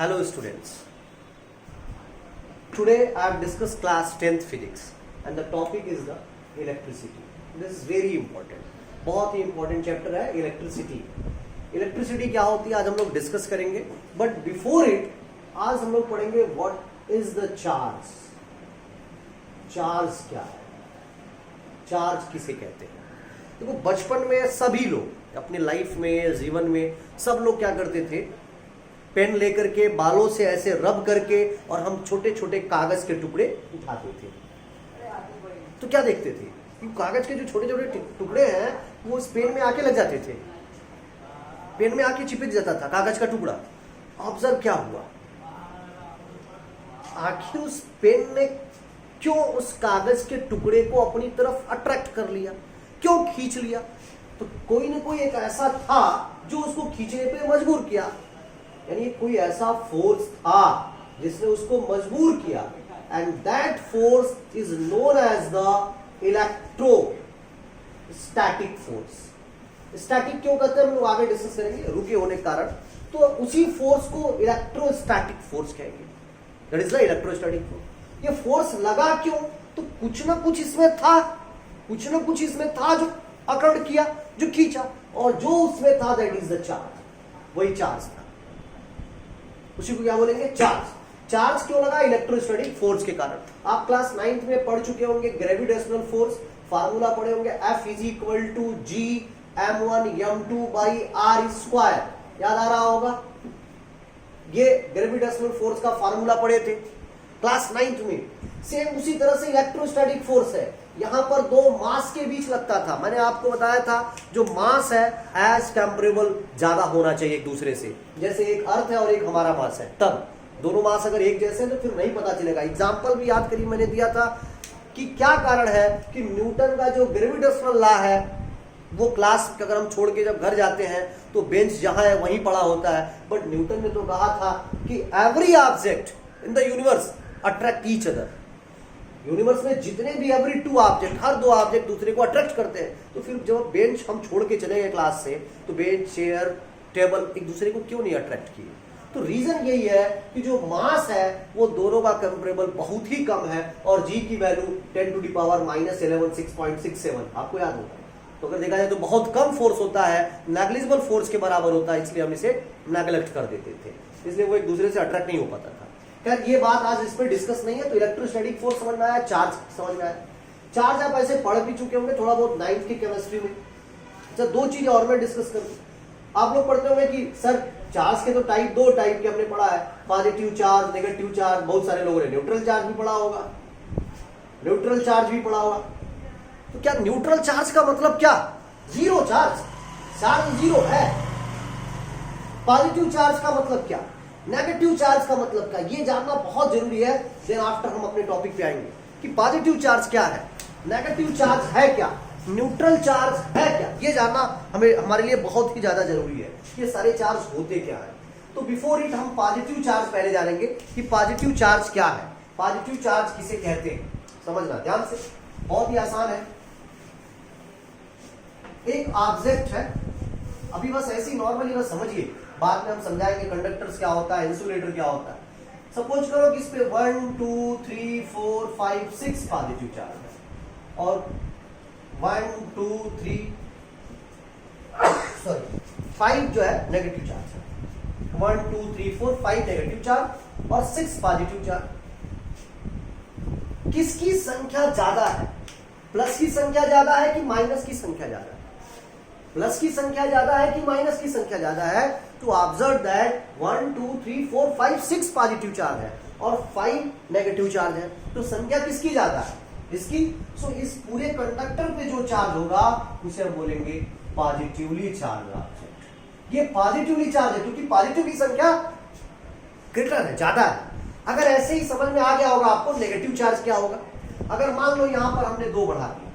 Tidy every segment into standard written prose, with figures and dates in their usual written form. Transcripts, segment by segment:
Hello students. Today I have discussed class 10th physics and the topic is the electricity. This is very important. बहुत ही important chapter है electricity. Electricity क्या होती है आज हम लोग डिस्कस करेंगे. But before it आज हम लोग पढ़ेंगे what is the charge. Charge क्या है, चार्ज किसे कहते हैं. देखो बचपन में सभी लोग अपने लाइफ में जीवन में सब लोग क्या करते थे, पेन लेकर के बालों से ऐसे रब करके और हम छोटे छोटे कागज के टुकड़े उठाते थे. तो क्या देखते थे कि कागज के जो छोटे छोटे टुकड़े हैं वो उस पेन में आके लग जाते थे, पेन में आके चिपक जाता था कागज का टुकड़ा. ऑब्जर्व क्या हुआ, आखिर उस पेन ने क्यों उस कागज के टुकड़े को अपनी तरफ अट्रैक्ट कर लिया, क्यों खींच लिया. तो कोई ना कोई एक ऐसा था जो उसको खींचने पे मजबूर किया, यानी कोई ऐसा फोर्स था जिसने उसको मजबूर किया. And that force is known as the electrostatic force. Static क्यों कहते हैं हम लोग आगे डिस्कस करेंगे, रुके होने के कारण. तो उसी फोर्स को इलेक्ट्रोस्टैटिक फोर्स कहेंगे. That is the electrostatic force. ये फोर्स लगा क्यों, तो कुछ ना कुछ इसमें था, कुछ ना कुछ इसमें था जो अकड़ किया, जो खींचा, और जो उसमें था दैट इज द चार्ज. वही चार्ज था, उसी को क्या बोलेंगे, चार्ज. चार्ज क्यों लगा, इलेक्ट्रोस्टैटिक फोर्स के कारण. आप क्लास 9th में पढ़ चुके होंगे ग्रेविटेशनल फोर्स, फार्मूला पढ़े होंगे F is equal to G m1 m2 by r square. याद आ रहा होगा, ये ग्रेविटेशनल फोर्स का फार्मूला पढ़े थे क्लास 9th में. सेम उसी तरह से इलेक्ट्रोस्टैटिक फोर्स है. यहां पर दो मास के बीच लगता था. मैंने आपको बताया था जो मास है एज कंपेरेबल ज्यादा होना चाहिए एक दूसरे से. जैसे एक अर्थ है और एक हमारा मास है, तब दोनों मास अगर एक जैसे हैं तो फिर नहीं पता चलेगा. एग्जांपल भी याद करिए, मैंने दिया था कि क्या कारण है कि न्यूटन का जो ग्रेविटेशनल लॉ है वो क्लास अगर हम छोड़ के जब घर जाते हैं तो बेंच जहां है वहीं पड़ा होता है. बट न्यूटन ने तो कहा था कि every object in the universe attract each other. Universe में जितने भी एवरी टू ऑब्जेक्ट, हर दो ऑब्जेक्ट दूसरे को अट्रैक्ट करते हैं. तो फिर जब बेंच हम छोड़ के चले गए क्लास से तो बेंच, चेयर, टेबल एक दूसरे को क्यों नहीं अट्रैक्ट किए. तो रीजन यही है कि जो मास है वो दोनों का कंपेरेबल बहुत ही कम है और जी की वैल्यू 10 टू द पावर -11 6.67 आपको याद होगा. तो अगर देखा जाए तो बहुत कम फोर्स होता है, नेग्लिजिबल फोर्स के बराबर होता है, इसलिए हम इसे नेग्लेक्ट कर देते थे, इसलिए वो एक दूसरे से अट्रैक्ट नहीं हो पाता था. खैर ये बात आज इस पर डिस्कस नहीं है. तो इलेक्ट्रोस्टैटिक फोर्स समझ में आया, चार्ज समझ में आया. चार्ज आप ऐसे पढ़ भी चुके होंगे थोड़ा बहुत 9th की केमिस्ट्री में. अच्छा, दो चीजें और मैं डिस्कस करूं. आप लोग पढ़ते होंगे कि सर चार्ज के तो टाइप, दो टाइप के हमने पढ़ा है, पॉजिटिव चार्ज, नेगेटिव चार्ज. बहुत सारे लोगों ने न्यूट्रल चार्ज भी पढ़ा होगा, न्यूट्रल चार्ज भी पढ़ा होगा. तो क्या न्यूट्रल चार्ज का मतलब क्या, जीरो चार्ज, चार्ज जीरो है. पॉजिटिव चार्ज का मतलब क्या, नेगेटिव चार्ज का मतलब क्या, ये जानना बहुत जरूरी है. देन आफ्टर हम अपने टॉपिक पे आएंगे कि पॉजिटिव चार्ज क्या है, नेगेटिव चार्ज है क्या, न्यूट्रल चार्ज है क्या. ये जानना हमें हमारे लिए बहुत ही ज्यादा जरूरी है. ये सारे चार्ज होते क्या है. तो बिफोर इट हम पॉजिटिव चार्ज पहले जानेंगे कि पॉजिटिव चार्ज क्या है, पॉजिटिव चार्ज किसे कहते हैं. समझना ध्यान से, बहुत ही आसान है. एक ऑब्जेक्ट है, अभी बस ऐसी नॉर्मली बस समझिए, बाद में हम समझाएंगे कंडक्टर्स क्या होता है, इंसुलेटर क्या होता है. सपोज करो कि इस पे 1 2 3 4 5 6 पॉजिटिव चार्ज है और 1 2 3 5 जो है नेगेटिव चार्ज है. 1 2 3 4 5 नेगेटिव चार्ज और 6 पॉजिटिव चार्ज. किसकी संख्या ज्यादा है, प्लस की संख्या ज्यादा है कि माइनस की संख्या ज्यादा है, प्लस की संख्या ज्यादा है कि माइनस की संख्या ज्यादा है. तो ऑब्जर्व दैट 1 2 3 4 5 6 पॉजिटिव चार्ज है और 5 नेगेटिव चार्ज है. तो संख्या किसकी ज्यादा है, इसकी. सो इस पूरे कंडक्टर पे जो चार्ज होगा उसे हम बोलेंगे पॉजिटिवली चार्ज ऑब्जेक्ट. ये पॉजिटिवली चार्ज है क्योंकि पॉजिटिव की संख्या ग्रेटर है, ज्यादा है. अगर ऐसे ही समझ में आ गया होगा आपको नेगेटिव चार्ज क्या होगा. अगर मान लो यहां पर हमने 2 बढ़ा दिया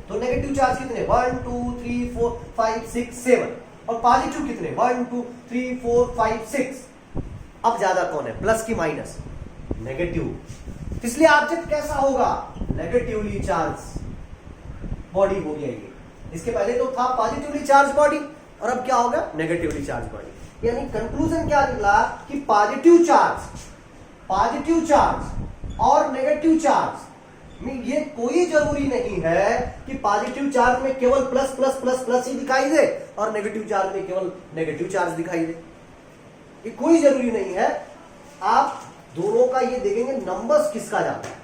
तो नेगेटिव चार्ज कितने, 1 2 3 4 5 6 7 और पॉजिटिव कितने, 1 2 3 4 5 6. अब ज्यादा कौन है, प्लस की माइनस, नेगेटिव. इसलिए ऑब्जेक्ट कैसा होगा, नेगेटिवली चार्ज बॉडी हो गया ये. इसके पहले तो था पॉजिटिवली चार्ज बॉडी और अब क्या होगा, नेगेटिवली चार्ज बॉडी. यानी कंक्लूजन क्या निकला कि पॉजिटिव चार्ज और नेगेटिव चार्ज में ये कोई जरूरी नहीं है कि पॉजिटिव चार्ज में केवल प्लस प्लस प्लस प्लस ही दिखाई दे और नेगेटिव चार्ज में केवल नेगेटिव चार्ज दिखाई दे। ये कोई जरूरी नहीं है। आप दोनों का ये देखेंगे नंबर्स किसका जाता है।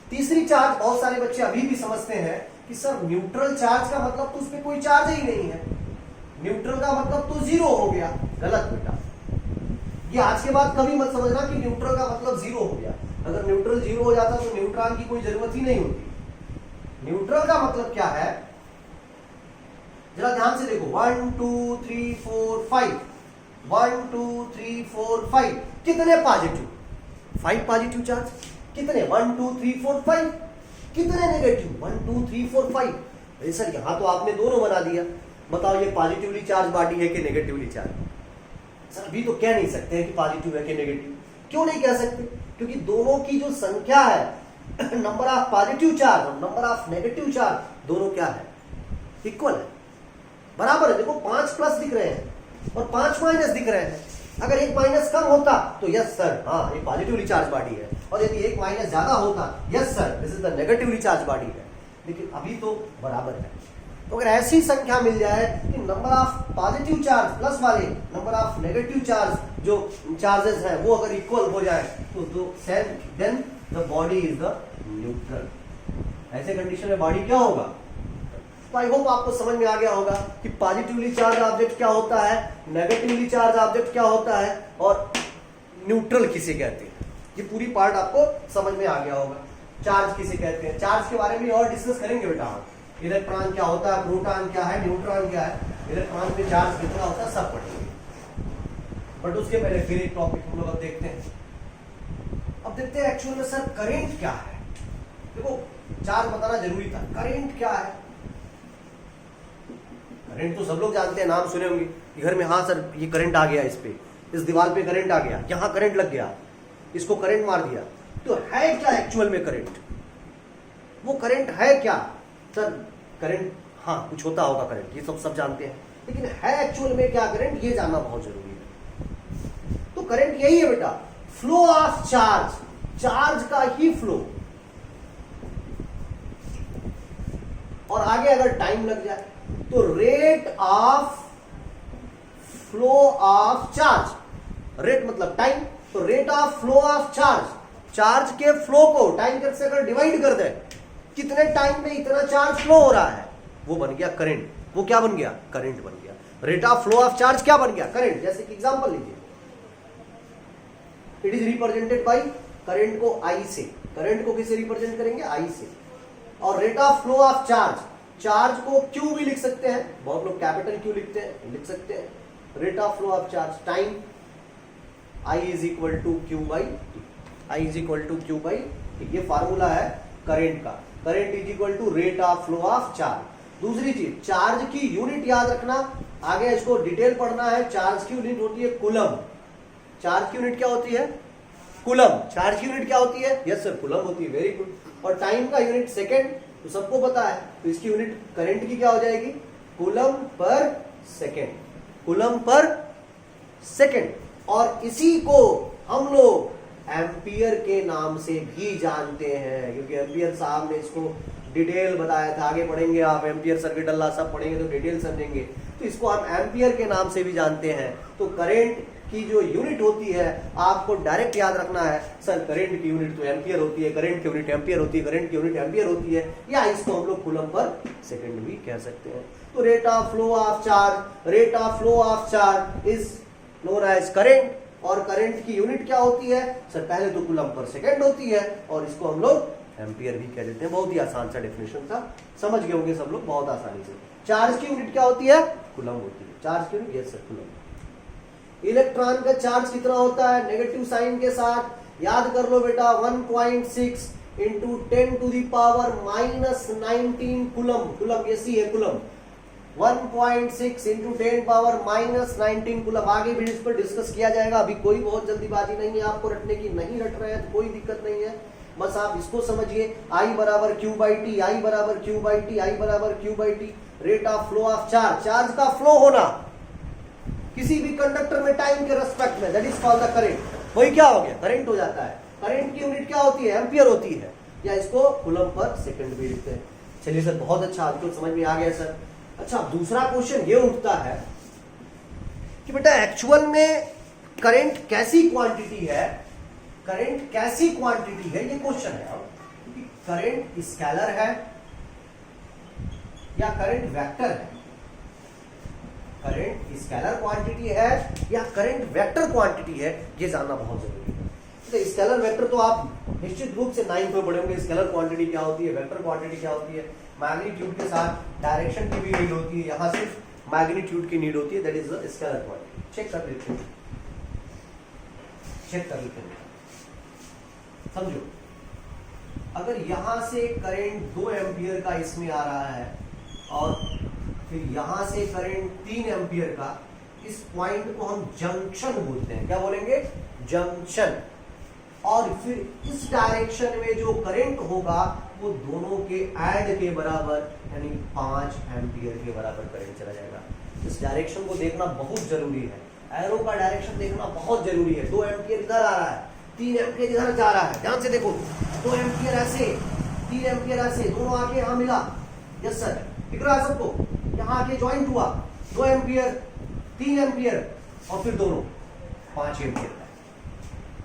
तीसरी चार्ज बहुत सारे बच्चे अभी भी समझते हैं कि सर न्यूट्रल चार्ज का मतलब तो उसमें कोई चार्ज ही नहीं है, न्यूट्रल का मतलब तो जीरो हो गया। गलत बेटा, ये आज के बाद कभी मत समझना कि न्यूट्रल का मतलब जीरो हो गया। अगर न्यूट्रल जीरो हो जाता तो न्यूट्रॉन की कोई जरूरत ही नहीं होती। न्यूट्रल का मतलब क्या है, जरा ध्यान से देखो। 1 2 3 4 5, 1 2 3 4 5 कितने पॉजिटिव? 5 positive charge. कितने? 1 2 3 4 5। कितने नेगेटिव? 1 2 3 4 5। अरे सर यहां तो आपने दोनों बना दिया, बताओ ये पॉजिटिवली चार्ज बॉडी है कि नेगेटिवली चार्ज? सर अभी तो कह नहीं सकते हैं कि पॉजिटिव है कि नेगेटिव। क्यों नहीं कह सकते? क्योंकि दोनों की जो संख्या है नंबर ऑफ पॉजिटिव चार्ज और नंबर ऑफ नेगेटिव चार्ज दोनों क्या है? इक्वल है, बराबर है। देखो 5 प्लस दिख रहे हैं और 5 माइनस दिख रहे हैं। अगर एक माइनस कम होता तो यस सर हाँ ये पॉजिटिवली चार्ज बॉडी है, और यदि एक माइनस ज्यादा होता yes sir this is the negatively charge body है। लेकिन अभी तो बराबर है। तो अगर ऐसी संख्या मिल जाए कि number of positive charge plus वाले नंबर ऑफ नेगेटिव चार्ज जो चार्जेस हैं वो अगर इक्वल हो जाए तो then the body is the neutral. ऐसे कंडीशन में बॉडी क्या होगा? तो आई होप आपको समझ में आ गया होगा कि पॉजिटिवली चार्ज ऑब्जेक्ट क्या होता है, नेगेटिवली चार्ज ऑब्जेक्ट क्या होता है और न्यूट्रल किसे कहते हैं। ये पूरी पार्ट आपको समझ में आ गया होगा। चार्ज किसे कहते हैं, चार्ज के बारे में और डिस्कस करेंगे बेटा हम। इलेक्ट्रॉन क्या होता है, प्रोटॉन क्या है, न्यूट्रॉन क्या है, इलेक्ट्रॉन में चार्ज कितना होता है, सब पढ़ेंगे। बट उसके पहले फिर एक टॉपिक हम लोग अब देखते हैं। अब देखते हैं एक्चुअल में सर करंट क्या है। देखो चार्ज बताना जरूरी था, करंट क्या है। करंट तो सब लोग जानते हैं, नाम सुने होंगे कि घर में हाँ सर ये करंट आ गया, इस पे इस दीवार पे करंट आ गया, यहाँ करंट लग गया, इसको करंट मार दिया। तो है क्या एक्चुअल में करंट? वो करंट है क्या सर? करंट हाँ कुछ होता होगा करंट, ये सब जानते हैं, लेकिन है एक्चुअल में क्या करंट, ये जानना बहुत जरूरी है। तो करंट यही है बेटा, फ्लो ऑफ चार्ज, चार्ज का ही फ्लो। और आगे अगर टाइम लग जाए तो rate of flow of charge. Rate मतलब टाइम, तो rate of flow of charge, charge के फ्लो को टाइम से अगर डिवाइड कर दे, कितने टाइम में इतना चार्ज फ्लो हो रहा है, वो बन गया करंट। वो क्या बन गया? करंट बन गया। Rate of flow of charge क्या बन गया? करंट। जैसे कि एग्जांपल लीजिए, it is represented by, current को आई से, करंट को किसे रिप्रेजेंट करेंगे? आई से। और rate of flow of charge, charge को क्यू भी लिख सकते हैं, बहुत लोग कैपिटल क्यू लिखते हैं, लिख सकते हैं। Rate of flow of charge time, I is equal to Q by T, I is equal to Q by T. ये फार्मूला है करंट का। Current is equal to rate of flow of charge. दूसरी चीज, charge की unit याद रखना, आगे इसको डिटेल पढ़ना है। चार्ज की यूनिट होती है कूलम। चार्ज की यूनिट क्या होती है? कूलम। चार्ज की यूनिट क्या होती है? यस सर कूलम होती है, वेरी गुड। और टाइम का यूनिट सेकेंड, तो सबको पता है, तो इसकी यूनिट करंट की क्या हो जाएगी? Coulomb per second, coulomb per second. और इसी को हम लोग एम्पियर के नाम से भी जानते हैं, क्योंकि एम्पियर साहब ने इसको डिटेल बताया था। आगे पढ़ेंगे आप, एम्पियर सर्किट अल्लाह सब पढ़ेंगे तो डिटेल समझेंगे। तो इसको हम एम्पियर के नाम से भी जानते हैं। तो करंट की जो यूनिट होती है आपको डायरेक्ट याद रखना है, सर करंट की यूनिट तो एम्पियर होती है, करंट की यूनिट एम्पियर होती है, करंट की यूनिट एम्पियर होती है, या इसको हम लोग कूलम पर सेकंड भी कह सकते हैं। तो rate of flow of charge, rate of flow of charge is known as current. और करंट की यूनिट क्या होती है सर? पहले तो कूलम पर सेकंड होती है, और इसको हम लोग एम्पियर भी कह देते हैं। बहुत ही आसान सा डेफिनेशन था, समझ गए होंगे सब लोग बहुत आसानी से। चार्ज की यूनिट क्या होती है? कूलम होती है। चार्ज की unit yes sir coulomb. Electron का चार्ज कितना होता है? नेगेटिव साइन के साथ याद कर लो बेटा, 1.6 into 10 to the power minus 19 coulomb. Coulomb ऐसी है coulomb, 1.6 into 10 power minus 19 coulomb. आगे भी इस पर डिस्कस किया जाएगा, अभी कोई बहुत जल्दीबाजी नहीं है आपको रटने की, नहीं रट रहे हैं तो कोई दिक्कत नहीं है, बस आप इसको समझिए। I बराबर क्यू बाई टी, आई बराबर क्यू बाई टी, आई बराबर Q by T. Rate of flow of charge, charge का फ्लो होना किसी भी कंडक्टर में टाइम के रेस्पेक्ट में, that is called the current, वही क्या हो गया, करंट हो जाता है। करंट की यूनिट क्या होती है, एम्पियर होती है, या इसको कूलम पर सेकंड भी लिखते हैं। चलिए सर बहुत अच्छा, आपको समझ में आ गया सर। अच्छा दूसरा क्वेश्चन ये उठता है कि बेटा एक्चुअल में करंट कैसी क्वांटिटी है, करंट कैसी क्वांटिटी है, ये क्वेश्चन है अब कि करंट स्केलर है या करंट वेक्टर है, करंट स्केलर क्वांटिटी है या करंट वेक्टर क्वांटिटी है, ये जानना बहुत जरूरी है। तो स्केलर वेक्टर तो आप निश्चित रूप से 9th में पढ़े होंगे, स्केलर क्वांटिटी क्या होती है, वेक्टर क्वांटिटी क्या होती है, मैग्नीट्यूड के साथ डायरेक्शन की भी नीड होती है, यहां सिर्फ मैग्नीट्यूड की नीड होती है, that is the scalar quantity. Check कर लेते हैं, चेक कर लेते हैं, समझो अगर यहां से करंट 2 एम्पियर का इसमें आ रहा है और फिर यहां से करंट 3 एम्पियर का, इस पॉइंट को हम जंक्शन बोलते हैं, क्या बोलेंगे, जंक्शन। और फिर इस डायरेक्शन में जो करंट होगा वो दोनों के ऐड के बराबर यानी 5 एम्पियर के बराबर करंट चला जाएगा। इस डायरेक्शन को देखना बहुत जरूरी है, एरो का डायरेक्शन देखना बहुत जरूरी है। 2 एम्पियर इधर आ रहा है, 3 एम्पियर इधर जा रहा है, ध्यान से देखो, 2 एम्पियर ऐसे, 3 एम्पियर ऐसे, दोनों आके यहां मिला, यस सर दिख रहा है सबको, यहां आके ज्वाइंट हुआ, 2 एम्पियर 3 एम्पियर और फिर दोनों 5 एम्पियर।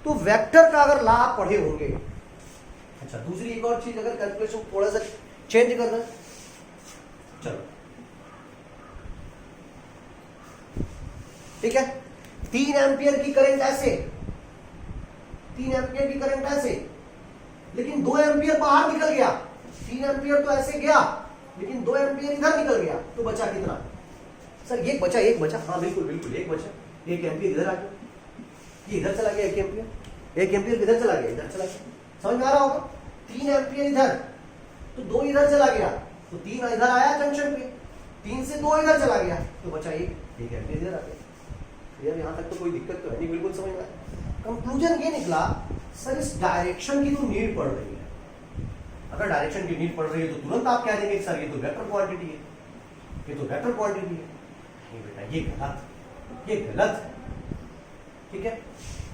तो वेक्टर का अगर ला आप पढ़े होंगे। अच्छा दूसरी एक और चीज, अगर कैलकुलेशन थोड़ा सा चेंज कर दें, चलो ठीक है, 3 एम्पियर की करंट ऐसे, 3 एम्पियर की करंट ऐसे, लेकिन 2 एम्पियर बाहर निकल गया, 3 एम्पियर तो ऐसे गया लेकिन 2 एम्पियर इधर निकल गया, तो बचा कितना सर, एक बचा, एक बचा, हाँ बिल्कुल बिल्कुल एक बचा, 1 एम्पियर इधर आ गया, ये इधर चला गया 1 एम्पियर, 1 एम्पियर इधर चला गया, इधर चला गया, समझ में आ रहा होगा। 3 एम्पियर इधर तो 2 इधर चला गया, तो 3 इधर आया जंक्शन पे, 3 से 2 इधर चला गया, तो बचा 1 एम्पियर इधर आ गया। यार यहाँ तक तो कोई दिक्कत तो है नहीं, बिल्कुल समझ में आया। कंक्लूजन ये निकला सर इस डायरेक्शन की तो नीड पड़ रही है, अगर डायरेक्शन की नीड पड़ रही है तो तुरंत आप कह देंगे सर ये तो वेक्टर क्वांटिटी है, ये तो वेक्टर क्वांटिटी है। नहीं बेटा ये गलत, ये गलत है, ठीक है।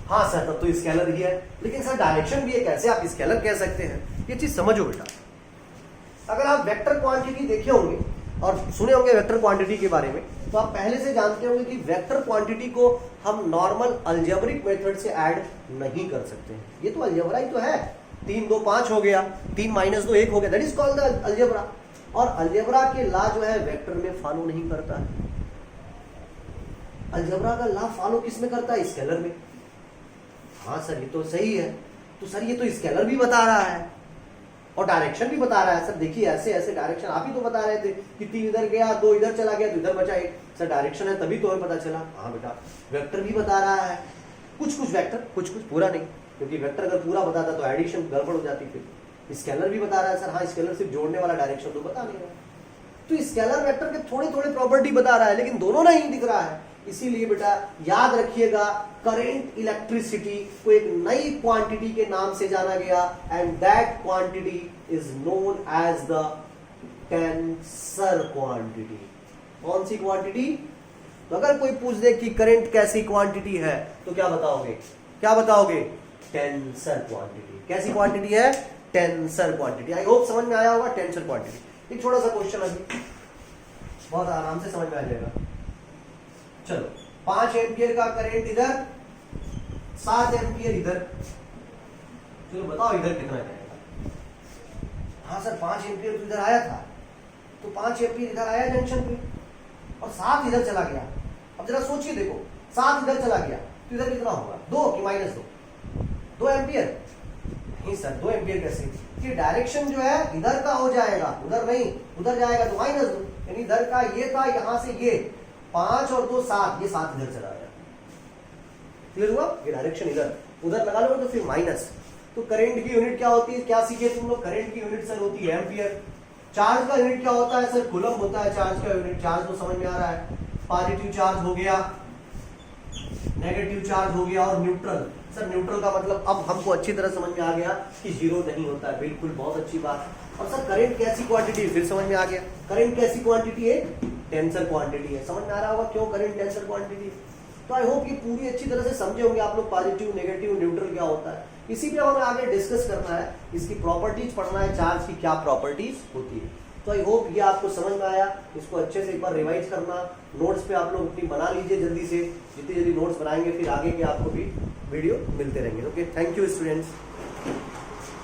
हाँ सर तब तो स्केलर ही है, लेकिन सर डायरेक्शन भी है, कैसे आप स्केलर कह सकते हैं, ये चीज समझो बेटा। अगर आप वेक्टर क्वांटिटी देखे होंगे और सुने होंगे वेक्टर क्वांटिटी के बारे में, तो आप पहले से जानते होंगे कि वेक्टर क्वांटिटी को हम नॉर्मल अलजेब्रिक मेथड से ऐड नहीं कर सकते हैं। ये तो अलजेब्रा ही तो है, 3 2 5 हो गया, 3 - 2 1 हो गया, that is called the algebra. और अलजेब्रा के ला जो है वेक्टर में फॉलो नहीं करता है, अलजेब्रा का ला फॉलो किस में करता है, स्केलर में। हाँ सर ये तो सही है, तो सर ये तो स्केलर भी बता रहा है और डायरेक्शन भी बता रहा है। सर देखिए ऐसे ऐसे डायरेक्शन आप ही तो बता रहे थे कि 3 इधर गया, 2 इधर चला गया, तो इधर बचा 1। सर डायरेक्शन है तभी तो हमें पता चला। हाँ बेटा वेक्टर भी बता रहा है, कुछ कुछ वेक्टर, कुछ कुछ पूरा नहीं, क्योंकि वेक्टर अगर पूरा बताता तो एडिशन गड़बड़ हो जाती। फिर स्केलर भी बता रहा है सर, हाँ स्केलर सिर्फ जोड़ने वाला डायरेक्शन तो बता नहीं रहा, तो स्केलर वेक्टर के थोड़े थोड़े प्रॉपर्टी बता रहा है, लेकिन दोनों नहीं दिख रहा है। इसीलिए बेटा याद रखिएगा करंट इलेक्ट्रिसिटी को एक नई क्वांटिटी के नाम से जाना गया, and that quantity is known as the tensor quantity. कौन सी क्वांटिटी? तो अगर कोई पूछ दे कि करंट कैसी क्वांटिटी है तो क्या बताओगे, क्या बताओगे? Tensor quantity. कैसी क्वांटिटी है? Tensor quantity. आई होप समझ में आया होगा टेंसर क्वांटिटी। एक छोटा सा क्वेश्चन अभी बहुत आराम से समझ में आ जाएगा। चलो 5 एम्पियर का करंट इधर, 7 एम्पियर इधर, चलो बताओ इधर कितना जाएगा? हाँ सर 5 एम्पियर तो इधर आया था, तो 5 एम्पियर इधर आया जंक्शन पे और 7 इधर चला गया। अब जरा सोचिए, देखो 7 इधर चला गया तो इधर कितना होगा? 2 कि -2? 2 एम्पियर? नहीं सर 2 एम्पियर कैसे? कि डायरेक्शन जो है इधर का हो जाएगा, उधर नहीं, उधर जाएगा तो -2, यानी इधर का ये था, यहां से ये 5 और 2 7, ये 7 इधर चला गया। क्लियर हुआ? ये डायरेक्शन इधर, उधर लगा लो तो फिर माइनस। तो करंट की यूनिट क्या होती है? क्या सीखे तुम लोग? करंट की यूनिट सर होती है एम्पियर। चार्ज का यूनिट क्या होता है सर? कूलम होता है चार्ज का यूनिट। चार्ज तो समझ में आ रहा है, पॉजिटिव चार्ज हो गया, नेगेटिव चार्ज हो गया और न्यूट्रल। सर न्यूट्रल का मतलब अब हमको अच्छी तरह समझ में आ गया कि जीरो नहीं होता है। बिल्कुल, बहुत अच्छी बात। और सर करंट कैसी क्वांटिटी है? फिर समझ में आ गया। करंट कैसी क्वांटिटी है? टेंसर क्वांटिटी है। समझ में आ रहा होगा क्यों करंट टेंसर क्वांटिटी? तो आई होप ये पूरी अच्छी तरह से समझे होंगे आप लोग पॉजिटिव, नेगेटिव, न्यूट्रल क्या होता है। इसी पे हमें आगे डिस्कस करना है, इसकी प्रॉपर्टीज पढ़ना है, चार्ज की क्या प्रॉपर्टीज होती है। तो आई होप ये आपको समझ में आया। इसको अच्छे से एक बार रिवाइज करना, नोट्स पे आप लोग अपनी बना लीजिए जल्दी से, जितनी जल्दी नोट्स बनाएंगे फिर आगे के आपको भी वीडियो मिलते रहेंगे। Okay, thank you students.